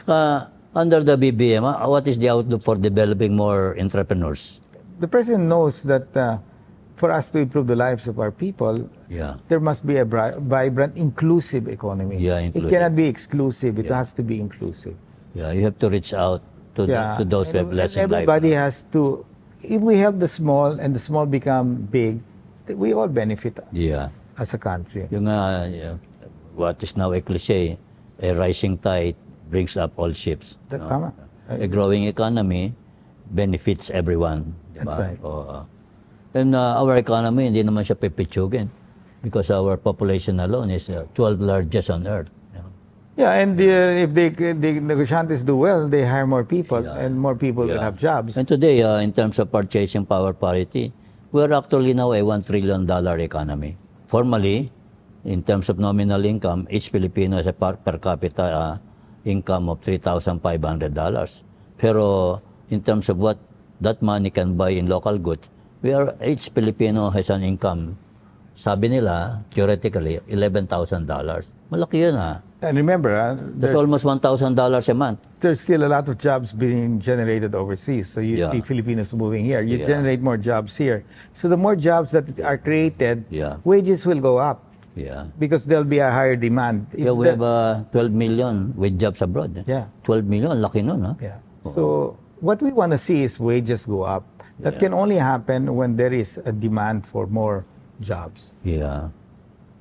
Under the BBM, what is the outlook for developing more entrepreneurs? The president knows that for us to improve the lives of our people, Yeah. there must be a vibrant, inclusive economy. Yeah, It inclusive. cannot be exclusive. It has to be inclusive. Yeah, you have to reach out to, to those who have less in life. Everybody has to. If we help the small and the small become big, we all benefit Yeah. as a country. Yung what is now a cliche, a rising tide brings up all ships. Tama. A growing economy benefits everyone. That's Diba? right. And our economy, hindi naman siya pipitsugin because our population alone is 12 largest on earth. Yeah, and if the negociantes do well, they hire more people, and more people will have jobs. And today, in terms of purchasing power parity, we're actually now a $1 trillion economy. Formally, in terms of nominal income, each Filipino has a per capita income of $3,500. Pero in terms of what that money can buy in local goods, each Filipino has an income, sabi nila, theoretically, $11,000. Malaki yun And remember, That's almost $1,000 a month. there's still a lot of jobs being generated overseas. So you see Filipinos moving here. You generate more jobs here. So the more jobs that are created, wages will go up. Yeah. Because there'll be a higher demand. Yeah, we have 12 million with jobs abroad. Yeah. 12 million, laki nun, ha? Yeah. So what we want to see is wages go up. That can only happen when there is a demand for more jobs. Yeah.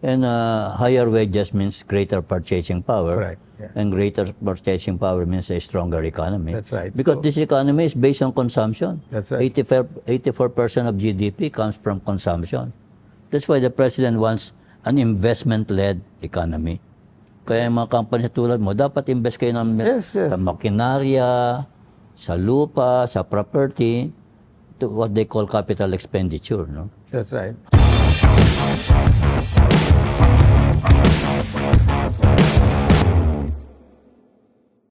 And higher wages means greater purchasing power. Correct. Yeah. And greater purchasing power means a stronger economy. That's right. Because this economy is based on consumption. That's right. 84% of GDP comes from consumption. That's why the president wants an investment-led economy. Kaya yung mga companies tulad mo, dapat invest kayo ng sa makinarya, sa lupa, sa property, to what they call capital expenditure. No? That's right.